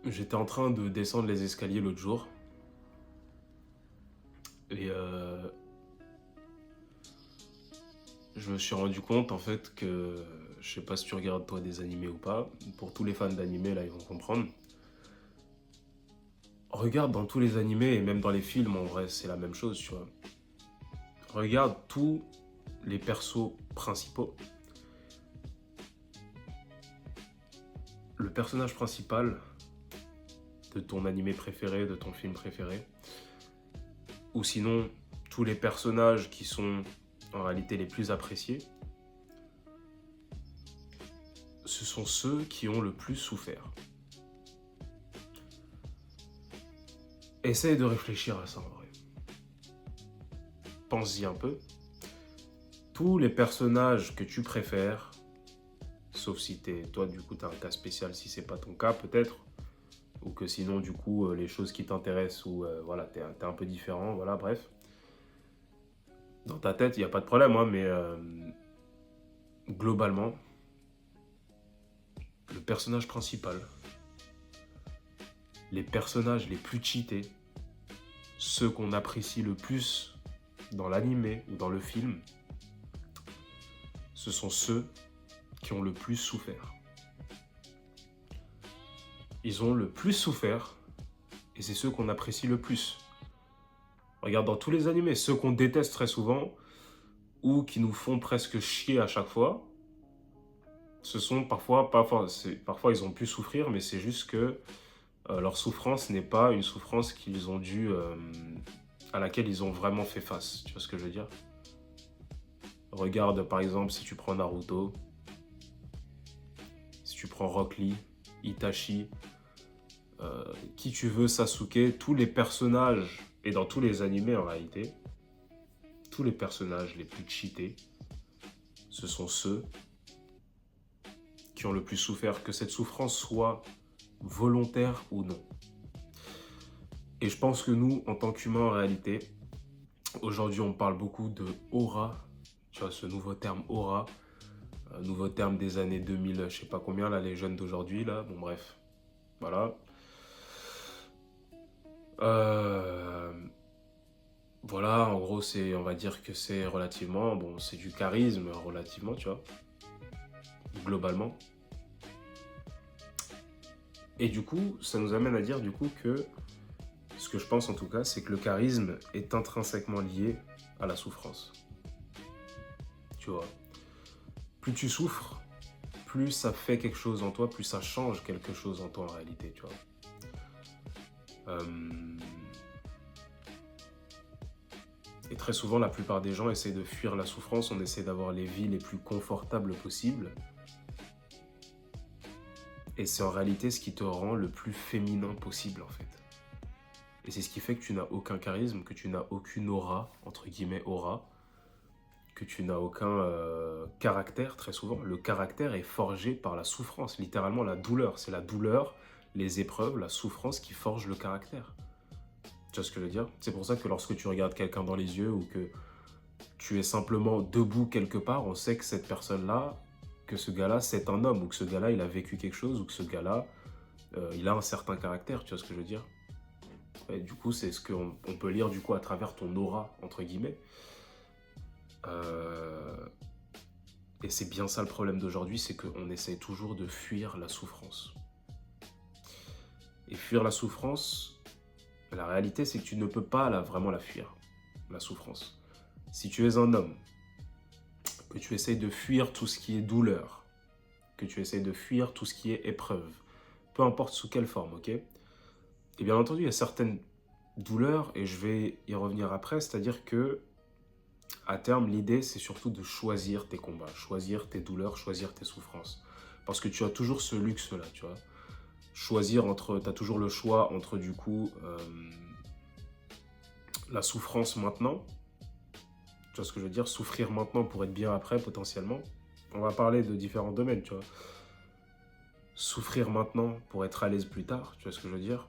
J'étais en train de descendre les escaliers l'autre jour et je me suis rendu compte en fait que je sais pas si tu regardes toi des animés ou pas. Pour tous les fans d'animés là, ils vont comprendre. Regarde dans tous les animés et même dans les films, en vrai, c'est la même chose, tu vois. Regarde tous les persos principaux. Le personnage principal de ton animé préféré, de ton film préféré, ou sinon tous les personnages qui sont en réalité les plus appréciés, ce sont ceux qui ont le plus souffert. Essaye de réfléchir à ça en vrai. Pense-y un peu. Tous les personnages que tu préfères, sauf si toi du coup t'as un cas spécial, si c'est pas ton cas peut-être, ou que sinon du coup les choses qui t'intéressent ou voilà t'es un peu différent, voilà bref. Dans ta tête il n'y a pas de problème hein, mais globalement le personnage principal, les personnages les plus cheatés, ceux qu'on apprécie le plus dans l'animé ou dans le film, ce sont ceux qui ont le plus souffert. Ils ont le plus souffert et c'est ceux qu'on apprécie le plus. Regarde dans tous les animés, ceux qu'on déteste très souvent ou qui nous font presque chier à chaque fois, ce sont parfois ils ont pu souffrir, mais c'est juste que leur souffrance n'est pas une souffrance qu'ils ont dû à laquelle ils ont vraiment fait face. Tu vois ce que je veux dire? Regarde par exemple si tu prends Naruto, si tu prends Rock Lee, Itachi, qui tu veux, Sasuke, tous les personnages, et dans tous les animés en réalité, tous les personnages les plus cheatés, ce sont ceux qui ont le plus souffert, que cette souffrance soit volontaire ou non. Et je pense que nous, en tant qu'humains en réalité, aujourd'hui on parle beaucoup de aura, tu vois ce nouveau terme aura, un nouveau terme des années 2000, je sais pas combien là, les jeunes d'aujourd'hui là, bon bref, voilà. Euh, Voilà, en gros, on va dire que c'est relativement, bon, c'est du charisme relativement, tu vois, globalement. Et du coup, ça nous amène à dire du coup que, ce que je pense en tout cas, c'est que le charisme est intrinsèquement lié à la souffrance. Tu vois, plus tu souffres, plus ça fait quelque chose en toi, plus ça change quelque chose en toi en réalité, tu vois. Euh, Et très souvent, la plupart des gens essaient de fuir la souffrance, on essaie d'avoir les vies les plus confortables possibles. Et c'est en réalité ce qui te rend le plus féminin possible en fait. Et c'est ce qui fait que tu n'as aucun charisme, que tu n'as aucune aura, entre guillemets aura, que tu n'as aucun caractère très souvent. Le caractère est forgé par la souffrance, littéralement la douleur. C'est la douleur, les épreuves, la souffrance qui forge le caractère. Tu vois ce que je veux dire? C'est pour ça que lorsque tu regardes quelqu'un dans les yeux ou que tu es simplement debout quelque part, on sait que cette personne-là, que ce gars-là, c'est un homme, ou que ce gars-là, il a vécu quelque chose, ou que ce gars-là, il a un certain caractère, tu vois ce que je veux dire? Et du coup, c'est ce qu'on peut lire du coup à travers ton aura, entre guillemets. Euh, et c'est bien ça le problème d'aujourd'hui, c'est qu'on essaie toujours de fuir la souffrance. Et fuir la souffrance, la réalité, c'est que tu ne peux pas vraiment la fuir, la souffrance. Si tu es un homme, que tu essayes de fuir tout ce qui est douleur, que tu essayes de fuir tout ce qui est épreuve, peu importe sous quelle forme, ok? Et bien entendu, il y a certaines douleurs, et je vais y revenir après, c'est-à-dire que à terme, l'idée, c'est surtout de choisir tes combats, choisir tes douleurs, choisir tes souffrances. Parce que tu as toujours ce luxe-là, tu vois. Tu as toujours le choix entre, du coup, la souffrance maintenant, tu vois ce que je veux dire, souffrir maintenant pour être bien après, potentiellement. On va parler de différents domaines, tu vois. Souffrir maintenant pour être à l'aise plus tard, tu vois ce que je veux dire.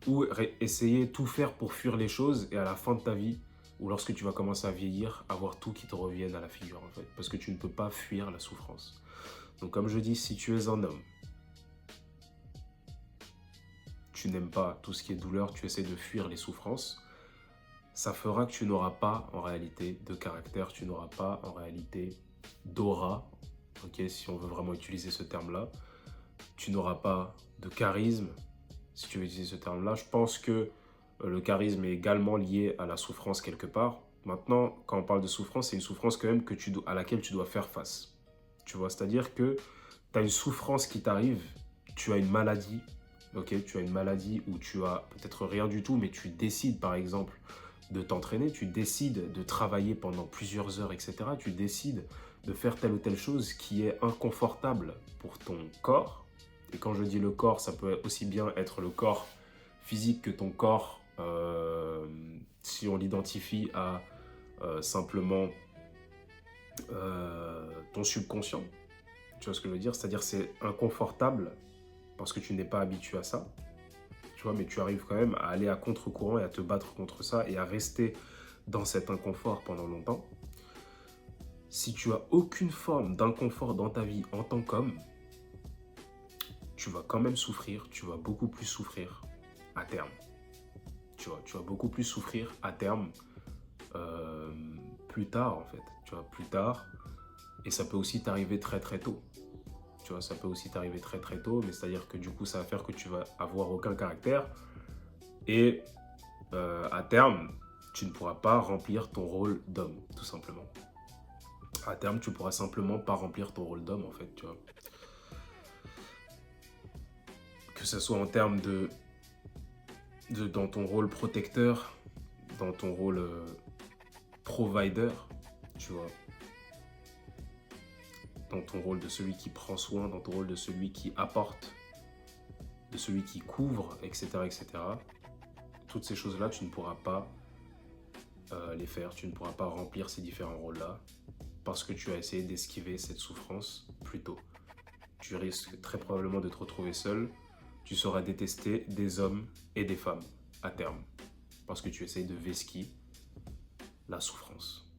Ou essayer tout faire pour fuir les choses et à la fin de ta vie, ou lorsque tu vas commencer à vieillir, avoir tout qui te revienne à la figure en fait. Parce que tu ne peux pas fuir la souffrance. Donc comme je dis, si tu es un homme, tu n'aimes pas tout ce qui est douleur, tu essaies de fuir les souffrances, ça fera que tu n'auras pas en réalité de caractère, tu n'auras pas en réalité d'aura, ok, si on veut vraiment utiliser ce terme-là, tu n'auras pas de charisme, si tu veux utiliser ce terme-là. Je pense que le charisme est également lié à la souffrance quelque part. Maintenant, quand on parle de souffrance, c'est une souffrance quand même à laquelle tu dois faire face. Tu vois, c'est-à-dire que tu as une souffrance qui t'arrive, tu as une maladie, ok, tu as une maladie où tu as peut-être rien du tout, mais tu décides par exemple de t'entraîner, tu décides de travailler pendant plusieurs heures, etc. Tu décides de faire telle ou telle chose qui est inconfortable pour ton corps. Et quand je dis le corps, ça peut aussi bien être le corps physique que ton corps, si on l'identifie à simplement ton subconscient. Tu vois ce que je veux dire? C'est-à-dire c'est inconfortable parce que tu n'es pas habitué à ça. Tu vois, mais tu arrives quand même à aller à contre-courant et à te battre contre ça et à rester dans cet inconfort pendant longtemps. Si tu as aucune forme d'inconfort dans ta vie en tant qu'homme, tu vas quand même souffrir, tu vas beaucoup plus souffrir à terme. Tu vas beaucoup plus souffrir à terme plus tard en fait. Tu vois, plus tard. Et ça peut aussi t'arriver très très tôt. Tu vois, ça peut aussi t'arriver très très tôt, mais c'est-à-dire que du coup, ça va faire que tu vas avoir aucun caractère. Et à terme, tu ne pourras pas remplir ton rôle d'homme, tout simplement. À terme, tu ne pourras simplement pas remplir ton rôle d'homme, en fait, tu vois. Que ce soit en termes dans ton rôle protecteur, dans ton rôle provider, tu vois. Dans ton rôle de celui qui prend soin, dans ton rôle de celui qui apporte, de celui qui couvre, etc., etc. Toutes ces choses-là, tu ne pourras pas les faire, tu ne pourras pas remplir ces différents rôles-là parce que tu as essayé d'esquiver cette souffrance plus tôt. Tu risques très probablement de te retrouver seul, tu seras détesté des hommes et des femmes à terme parce que tu essayes de vesquiller la souffrance.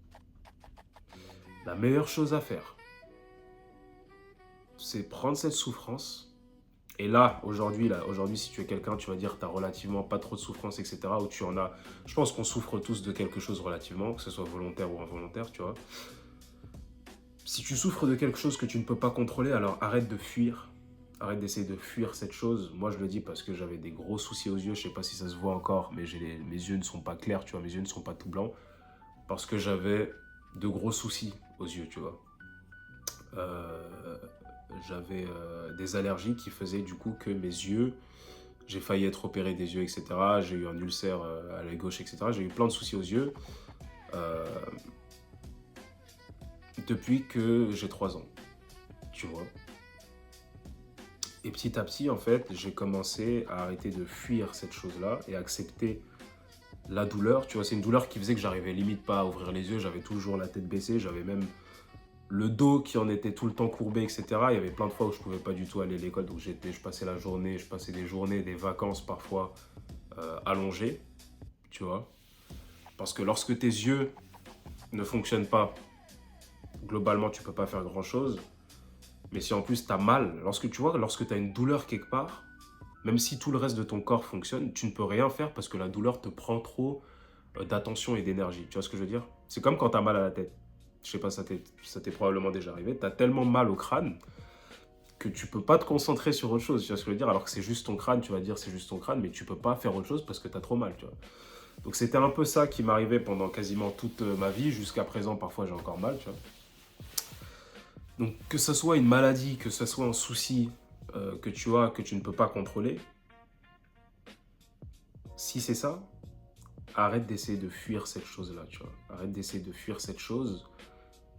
La meilleure chose à faire, c'est prendre cette souffrance. Et là, aujourd'hui, si tu es quelqu'un, tu vas dire que tu n'as relativement pas trop de souffrance, etc. Ou tu en as. Je pense qu'on souffre tous de quelque chose relativement, que ce soit volontaire ou involontaire, tu vois. Si tu souffres de quelque chose que tu ne peux pas contrôler, alors arrête de fuir. Arrête d'essayer de fuir cette chose. Moi, je le dis parce que j'avais des gros soucis aux yeux. Je ne sais pas si ça se voit encore, mais mes yeux ne sont pas clairs, tu vois. Mes yeux ne sont pas tout blancs. Parce que j'avais de gros soucis aux yeux, tu vois. J'avais des allergies qui faisaient du coup que mes yeux, j'ai failli être opéré des yeux, etc. J'ai eu un ulcère à l'œil gauche, etc. J'ai eu plein de soucis aux yeux depuis que j'ai 3 ans, tu vois. Et petit à petit, en fait, j'ai commencé à arrêter de fuir cette chose-là et accepter la douleur. Tu vois, c'est une douleur qui faisait que j'arrivais limite pas à ouvrir les yeux. J'avais toujours la tête baissée, j'avais même le dos qui en était tout le temps courbé, etc. Il y avait plein de fois où je ne pouvais pas du tout aller à l'école. Donc je passais la journée, je passais des journées, des vacances parfois allongées, tu vois. Parce que lorsque tes yeux ne fonctionnent pas, globalement, tu ne peux pas faire grand-chose. Mais si en plus tu as mal, lorsque tu as une douleur quelque part, même si tout le reste de ton corps fonctionne, tu ne peux rien faire parce que la douleur te prend trop d'attention et d'énergie. Tu vois ce que je veux dire? C'est comme quand tu as mal à la tête. Je sais pas, ça t'est probablement déjà arrivé. Tu as tellement mal au crâne que tu peux pas te concentrer sur autre chose. Tu vois ce que je veux dire? Alors que c'est juste ton crâne, tu vas dire c'est juste ton crâne, mais tu peux pas faire autre chose parce que tu as trop mal, tu vois. Donc c'était un peu ça qui m'arrivait pendant quasiment toute ma vie. Jusqu'à présent, parfois j'ai encore mal, tu vois. Donc que ce soit une maladie, que ce soit un souci que tu as, que tu ne peux pas contrôler, si c'est ça, arrête d'essayer de fuir cette chose-là, tu vois. Arrête d'essayer de fuir cette chose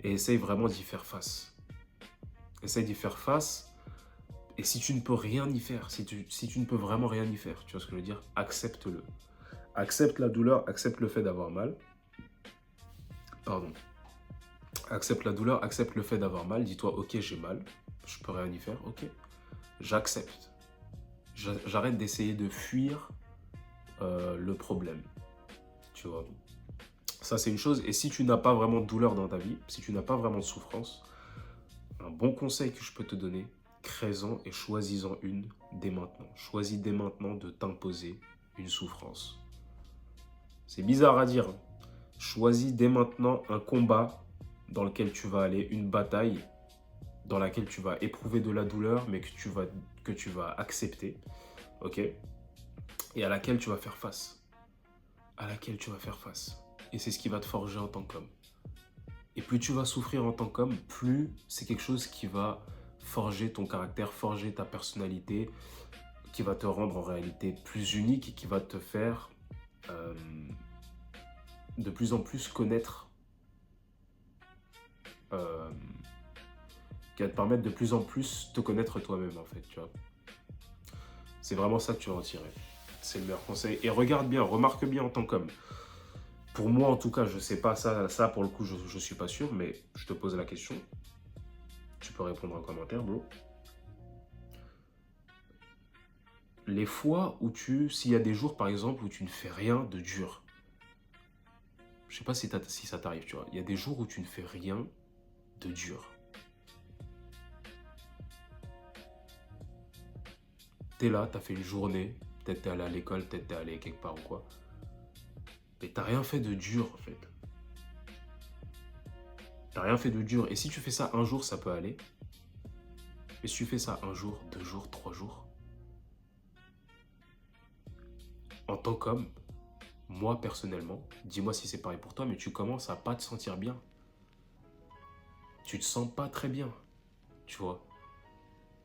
et essaye vraiment d'y faire face. Essaye d'y faire face. Et si tu ne peux rien y faire, si tu ne peux vraiment rien y faire, tu vois ce que je veux dire, accepte-le. Accepte la douleur, accepte le fait d'avoir mal. Pardon. Accepte la douleur, accepte le fait d'avoir mal. Dis-toi, ok, j'ai mal, je peux rien y faire, ok. J'accepte. J'arrête d'essayer de fuir le problème. Tu vois. Ça, c'est une chose. Et si tu n'as pas vraiment de douleur dans ta vie, si tu n'as pas vraiment de souffrance, un bon conseil que je peux te donner, crée-en et choisis-en une dès maintenant. Choisis dès maintenant de t'imposer une souffrance. C'est bizarre à dire, hein. Choisis dès maintenant un combat dans lequel tu vas aller, une bataille dans laquelle tu vas éprouver de la douleur, mais que tu vas accepter, ok? Et à laquelle tu vas faire face. À laquelle tu vas faire face. Et c'est ce qui va te forger en tant qu'homme. Et plus tu vas souffrir en tant qu'homme, plus c'est quelque chose qui va forger ton caractère, forger ta personnalité, qui va te rendre en réalité plus unique et qui va te faire de plus en plus connaître, qui va te permettre de plus en plus te connaître toi-même en fait, tu vois. C'est vraiment ça que tu vas en tirer. C'est le meilleur conseil. Et regarde bien, remarque bien en tant qu'homme. Pour moi en tout cas, je sais pas ça pour le coup, je suis pas sûr, mais je te pose la question. Tu peux répondre en commentaire, bro. Les fois où s'il y a des jours par exemple où tu ne fais rien de dur, je sais pas si ça t'arrive, tu vois. Il y a des jours où tu ne fais rien de dur. T'es là, t'as fait une journée, peut-être t'es allé à l'école, peut-être t'es allé quelque part ou quoi. Mais t'as rien fait de dur en fait. T'as rien fait de dur. Et si tu fais ça un jour, ça peut aller. Mais si tu fais ça un jour, 2 jours, 3 jours, en tant qu'homme, moi personnellement, dis-moi si c'est pareil pour toi, mais tu commences à pas te sentir bien. Tu te sens pas très bien, tu vois.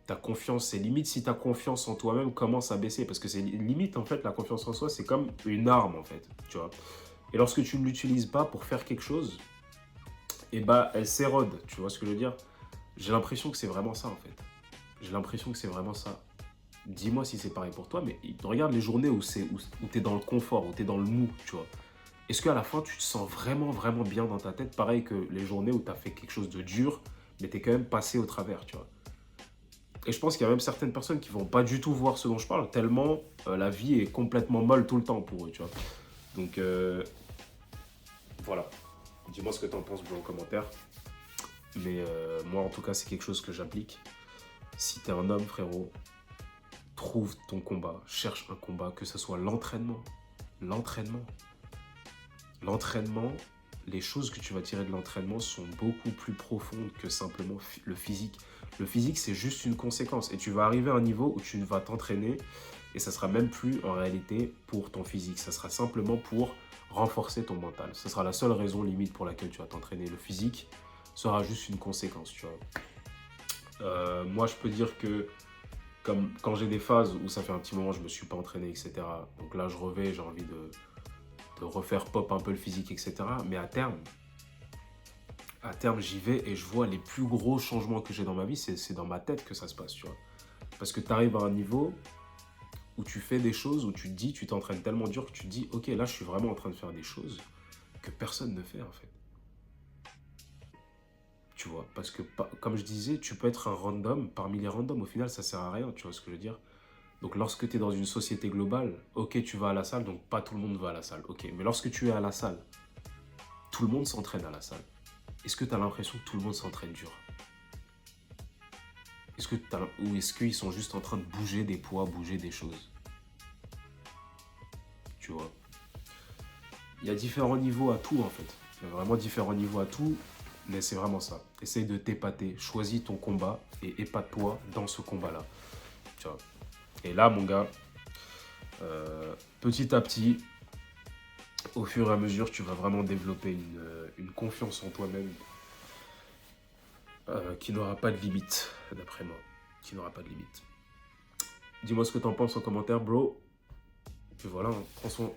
Ta confiance, c'est limite si ta confiance en toi-même commence à baisser. Parce que c'est limite, en fait, la confiance en soi, c'est comme une arme, en fait, tu vois. Et lorsque tu ne l'utilises pas pour faire quelque chose, et bah, elle s'érode, tu vois ce que je veux dire? J'ai l'impression que c'est vraiment ça, en fait. J'ai l'impression que c'est vraiment ça. Dis-moi si c'est pareil pour toi, mais regarde les journées où tu es dans le confort, où tu es dans le mou, tu vois. Est-ce qu'à la fin, tu te sens vraiment, vraiment bien dans ta tête? Pareil que les journées où tu as fait quelque chose de dur, mais tu es quand même passé au travers, tu vois. Et je pense qu'il y a même certaines personnes qui vont pas du tout voir ce dont je parle, tellement la vie est complètement molle tout le temps pour eux, tu vois. Donc, voilà. Dis-moi ce que tu en penses en commentaire. Mais moi, en tout cas, c'est quelque chose que j'applique. Si tu es un homme, frérot, trouve ton combat, cherche un combat, que ce soit l'entraînement. L'entraînement. L'entraînement, les choses que tu vas tirer de l'entraînement sont beaucoup plus profondes que simplement le physique. Le physique, c'est juste une conséquence. Et tu vas arriver à un niveau où tu vas t'entraîner et ça sera même plus en réalité pour ton physique. Ça sera simplement pour renforcer ton mental. Ce sera la seule raison limite pour laquelle tu vas t'entraîner. Le physique sera juste une conséquence, tu vois. Moi, je peux dire que comme quand j'ai des phases où ça fait un petit moment je me suis pas entraîné, etc. Donc là, je revais, j'ai envie de refaire pop un peu le physique, etc. Mais à terme, j'y vais et je vois les plus gros changements que j'ai dans ma vie, c'est dans ma tête que ça se passe, tu vois. Parce que tu arrives à un niveau où tu fais des choses, où tu te dis, tu t'entraînes tellement dur que tu te dis, ok, là, je suis vraiment en train de faire des choses que personne ne fait, en fait. Tu vois, parce que, comme je disais, tu peux être un random parmi les randoms. Au final, ça sert à rien, tu vois ce que je veux dire. Donc, lorsque tu es dans une société globale, ok, tu vas à la salle, donc pas tout le monde va à la salle, ok. Mais lorsque tu es à la salle, tout le monde s'entraîne à la salle. Est-ce que tu as l'impression que tout le monde s'entraîne dur? Ou est-ce qu'ils sont juste en train de bouger des poids, bouger des choses? Tu vois. Il y a différents niveaux à tout, en fait. Il y a vraiment différents niveaux à tout, mais c'est vraiment ça. Essaye de t'épater, choisis ton combat et épate-toi dans ce combat-là. Tu vois. Et là, mon gars, petit à petit, au fur et à mesure, tu vas vraiment développer une confiance en toi-même qui n'aura pas de limite, d'après moi. Qui n'aura pas de limite. Dis-moi ce que t'en penses en commentaire, bro. Puis voilà, prends soin.